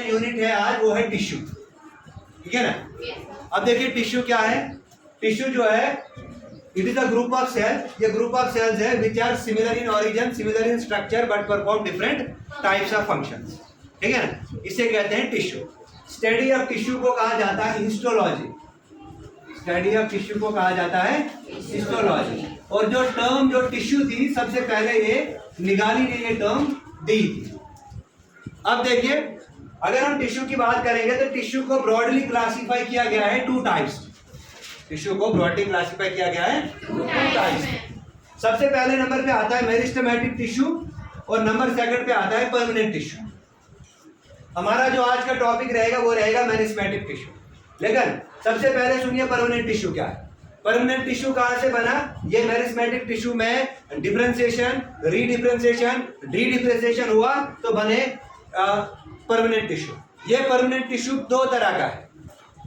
Unit है आज वो है टिश्यू, ठीक है ना। अब देखिए टिश्यू क्या है। टिश्यू जो है it is a group of cell, ये ग्रुप ऑफ सेल्स है which are similar in origin, similar in structure but perform different types of functions, ठीक है ना। इसे कहते हैं टिश्यू। स्टडी ऑफ टिश्यू को कहा जाता है हिस्टोलॉजी। स्टडी ऑफ टिश्यू को कहा जाता है हिस्टोलॉजी। और जो टर्म जो टिश्यू थी सबसे पहले ये निगाली ने ये टर्म दी थी। अब देखिए अगर हम टिश्यू की बात करेंगे तो टिश्यू को ब्रॉडली क्लासिफाई किया गया है टू टाइप्स। टिश्यू को ब्रॉडली क्लासिफाई किया गया है टू टाइप्स। सबसे पहले नंबर पे आता है मेरिस्टेमेटिक टिश्यू और नंबर सेकंड पे आता है परमानेंट टिश्यू। हमारा जो आज का टॉपिक रहेगा वो रहेगा मेरिस्टेमेटिक टिश्यू। लेकिन सबसे पहले सुनिए परमानेंट टिश्यू क्या है। परमानेंट टिश्यू कहां से बना? ये मेरिस्टेमेटिक टिश्यू में डिफरेंशिएशन, रीडिफरेंशिएशन, डीडिफरेंशिएशन हुआ तो बने परमानेंट टिश्यू। ये परमानेंट टिश्यू दो तरह का है,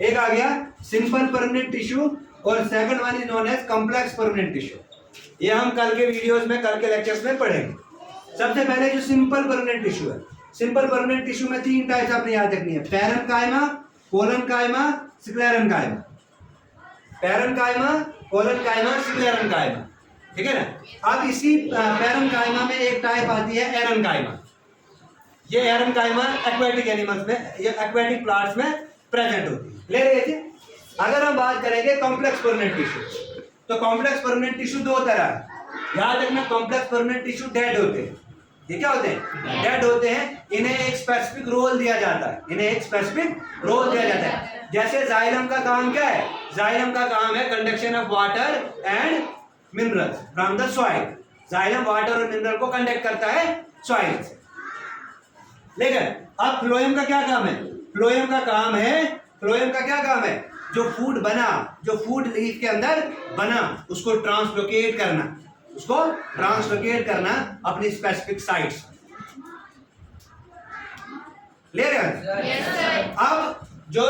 एक आ गया सिंपल परमानेंट टिश्यू और second one is known as complex permanent tissue. ये हम कल के वीडियोस में, कल के लेक्चर्स में पढ़ेंगे। सबसे पहले जो सिंपल परमानेंट टिश्यू है, सिंपल परमानेंट टिश्यू में तीन टाइप्स आपने याद रखनी है, parenchyma, collenchyma, sclerenchyma. Parenchyma, collenchyma, sclerenchyma, ठीक है ना। अब इसी पैरेन्काइमा में एक टाइप आती है एरेन्काइमा। ये एरेन्काइमा एक्वेटिक एनिमल्स में, ये एक्वेटिक प्लांट्स में प्रेजेंट होती है। ले रहे थे। अगर हम बात करेंगे कॉम्प्लेक्स परमानेंट टिश्यू, तो कॉम्प्लेक्स परमानेंट टिश्यू दो तरह है, याद रखना। कॉम्प्लेक्स परमानेंट टिश्यू डेड होते हैं। ये क्या होते हैं? डेड होते हैं। इन्हें एक स्पेसिफिक रोल दिया जाता है, इन्हें एक स्पेसिफिक रोल दिया जाता है। जैसे जाइलम का काम क्या है? जाइलम का काम है conduction of water and minerals from the soil. Xylem water और मिनरल को कंडक्ट करता है सॉइल से। लेकिन अब फ्लोएम का क्या काम है? फ्लोएम का काम है, फ्लोएम का क्या काम है? जो फूड बना, जो फूड लीफ के अंदर बना, उसको ट्रांसलोकेट करना, उसको ट्रांसलोकेट करना अपनी स्पेसिफिक साइट्स। ले रहे हैं? yes, sir. अब जो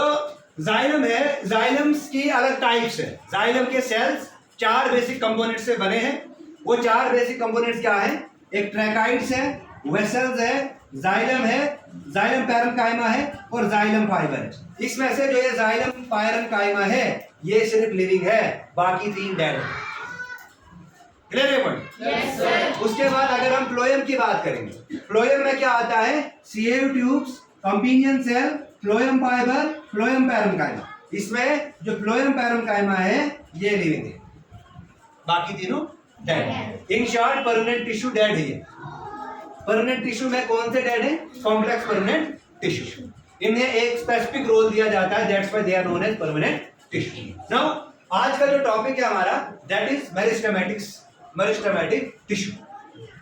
जाइलम है, जाइलम्स की अलग टाइप्स है। जाइलम के सेल्स चार बेसिक कंपोनेंट से बने हैं। वो चार बेसिक कंपोनेंट्स क्या है? एक ट्रैकाइड्स है, वेसल्स है, जाइलम है, जाइलम पैरेन्काइमा है और जाइलम फाइबर है। इसमें से जो ये जाइलम पैरेन्काइमा है ये सिर्फ लिविंग है, बाकी तीन डेड है। क्लियर है पॉइंट? Yes sir. उसके बाद अगर हम फ्लोएम की बात करेंगे, फ्लोएम में क्या आता है? Sieve tubes, companion cell, phloem fibre, phloem parenchyma. इसमें जो फ्लोएम पैरेन्काइमा है ये लिविंग है, बाकी तीनों डेड है। In short permanent tissue dead है। परमानेंट टिश्यू में कौन से डेड है? Complex permanent tissue. इन्हें एक स्पेसिफिक रोल दिया जाता है, that's why they are known as permanent tissue. Now आज का जो टॉपिक है हमारा दैट इज मेरिस्टेमेटिक टिश्यू।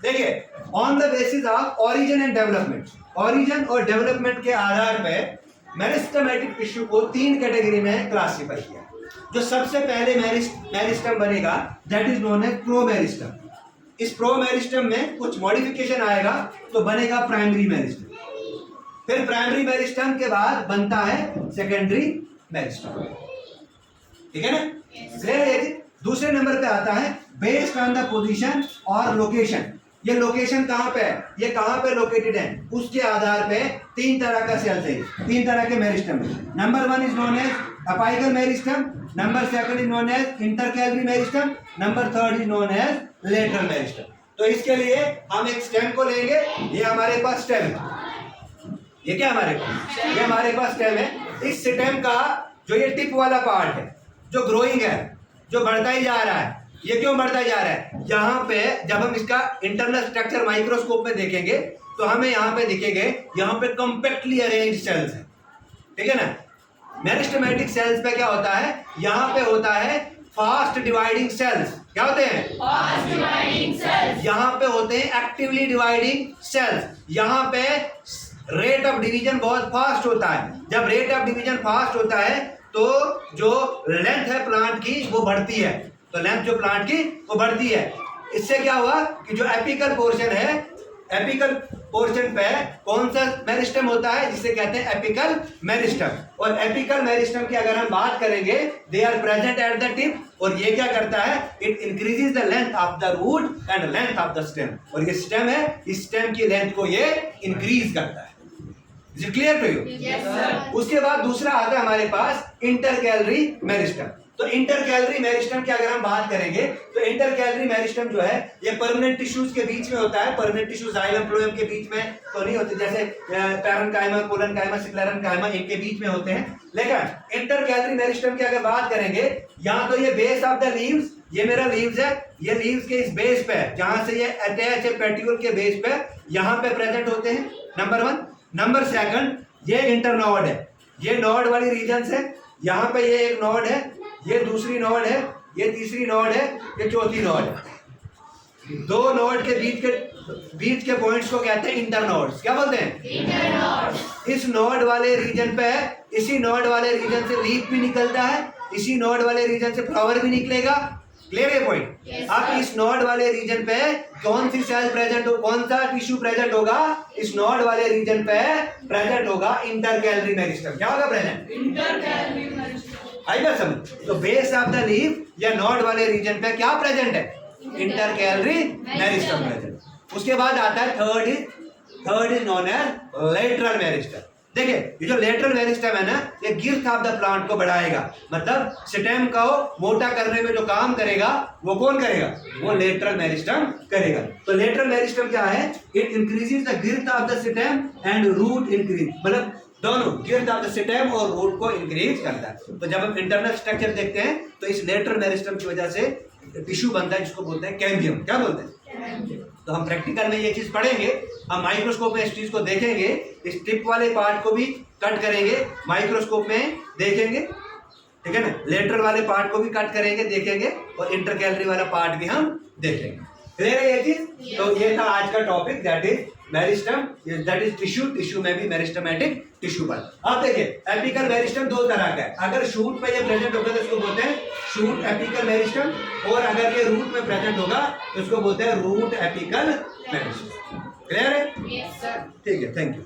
देखिए on the basis of origin and development, origin और डेवलपमेंट के आधार पर मेरिस्टेमेटिक टिश्यू को तीन कैटेगरी में क्लासिफाई किया। जो सबसे पहले मेरिस्टम बनेगा दैट इज नोन एज प्रोमेरिस्टम। इस प्रोमेरिस्टम में कुछ मॉडिफिकेशन आएगा तो बनेगा प्राइमरी मेरिस्टम। फिर प्राइमरी मेरिस्टम के बाद बनता है सेकेंडरी मेरिस्टम, ठीक है ना। दूसरे नंबर पे आता है बेस्ड ऑन द पोजीशन और लोकेशन। ये लोकेशन कहां पे है, ये कहां पे लोकेटेड है, उसके आधार पे तीन तरह का सेल है, तीन तरह के मेरिस्टम है। Number one is known as apical meristem, number second is known as intercalary meristem, number third is known as lateral meristem. तो इसके लिए हम एक स्टेम को लेंगे। ये हमारे पास स्टेम है, ये क्या हमारे पास, ये हमारे पास स्टेम है। इस स्टेम का जो ये टिप वाला पार्ट है जो ग्रोइंग है, जो बढ़ता ही जा रहा है, ये क्यों बढ़ता जा रहा है? यहाँ पे जब हम इसका इंटरनल स्ट्रक्चर माइक्रोस्कोप में देखेंगे तो हमें यहाँ पे दिखेंगे, यहाँ पे कॉम्पैक्टली अरेंज्ड सेल्स हैं, ठीक है ना। मेरिस्टेमेटिक सेल्स पे क्या होता है? यहाँ पे होता है फास्ट डिवाइडिंग सेल्स। क्या होते हैं? Fast dividing cells. यहाँ पे होते हैं एक्टिवली डिवाइडिंग सेल्स। यहाँ पे रेट ऑफ डिवीजन बहुत फास्ट होता है। जब रेट ऑफ डिवीजन फास्ट होता है तो जो लेंथ है प्लांट की वो बढ़ती है, तो लेंथ जो प्लांट की वो बढ़ती है। इससे क्या हुआ कि जो एपिकल पोर्शन है, एपिकल पोर्शन पे कौन सा मेरिस्टम होता है जिसे कहते हैं एपिकल मेरिस्टम। और एपिकल मेरिस्टम की अगर हम बात करेंगे, they are present at the tip, और ये क्या करता है? It increases the length of the root and length of the stem. और ये स्टेम है, इस स्टेम की लेंथ को ये इंक्रीज करता है। Is clear to you? उसके बाद दूसरा आता है हमारे पास इंटर कैलरी मेरिस्टम। तो इंटर कैलरी मेरिस्टम की अगर हम बात करेंगे तो इंटर कैलरी मेरिस्टम जो है ये परमानेंट टिश्यूज के बीच में होता है। परमानेंट टिश्यू जाइलम फ्लोएम के बीच में तो नहीं होते, जैसे पैरेन्काइमा, कोलेनकाइमा, स्क्लेरेन्काइमा इनके बीच में होते हैं। लेकिन इंटर कैलरी मेरिस्टम की अगर बात करेंगे, यहाँ तो ये बेस ऑफ द लीव्स, ये मेरा लीव्स है, ये लीव्स के इस बेस पे जहां से ये अटैच है पेट्यूल के बेस पे, यहाँ पे प्रेजेंट होते हैं, नंबर 1। नंबर 2, ये इंटरनोड है, ये नोड वाली रीजन है, यहाँ पे ये एक नोड है, ये दूसरी नोड है, ये तीसरी नोड है, ये चौथी नोड है। दो नोड के बीच के पॉइंट्स को कहते हैं इंटरनोड्स। क्या बोलते हैं? इंटरनोड। इस नोड वाले रीजन पे, इसी नोड वाले रीजन से लीफ भी निकलता है, इसी नोड वाले रीजन से फ्लावर भी निकलेगा। क्लियर है पॉइंट? अब इस नोड वाले रीजन पे कौन सी सेल प्रेजेंट हो, कौन सा टिश्यू प्रेजेंट होगा? इस नोड वाले रीजन पे प्रेजेंट होगा इंटर कैलरी मेरिस्टम। क्या होगा प्रेजेंट? Intercalary meristem. आई बात समझ? तो बेस ऑफ द लीफ या नोड वाले रीजन पे क्या प्रेजेंट है? Intercalary meristem present. उसके बाद आता है third is known as lateral meristem. देखिए ये जो लेटरल मेरिस्टम है ना, ये गिर्थ ऑफ द प्लांट को बढ़ाएगा, मतलब स्टेम को मोटा करने में जो काम करेगा वो कौन करेगा? वो लेटरल मेरिस्टम करेगा। तो लेटरल मेरिस्टम क्या है? It increases the girth of the stem and root increase, मतलब दोनों गिर्थ ऑफ द स्टेम और रूट को इंक्रीज करता है। तो जब हम इंटरनल स्ट्रक्चर देखते हैं तो इस लेटरल मेरिस्टम की वजह से टिश्यू बनता है जिसको बोलते हैं कैम्बियम। क्या बोलते हैं? तो हम प्रैक्टिकल में ये चीज पढ़ेंगे, हम माइक्रोस्कोप में इस चीज को देखेंगे, इस टिप वाले पार्ट को भी कट करेंगे, माइक्रोस्कोप में देखेंगे, ठीक है ना। लेटरल वाले पार्ट को भी कट करेंगे, देखेंगे, और इंटर कैलरी वाला पार्ट भी हम देखेंगे। क्लियर है ये चीज? तो ये था आज का topic, that is meristem, that is tissue में भी मेरिस्टमेटिक टिश्यू पर। अब देखिए एपिकल मेरिस्टम दो तरह का है। अगर शूट पे ये प्रेजेंट होगा तो इसको बोलते हैं शूट एपिकल मेरिस्टम, और अगर ये रूट में प्रेजेंट होगा तो इसको बोलते हैं रूट एपिकल मेरिस्टम। क्लियर है? Yes sir. ठीक है, थैंक यू।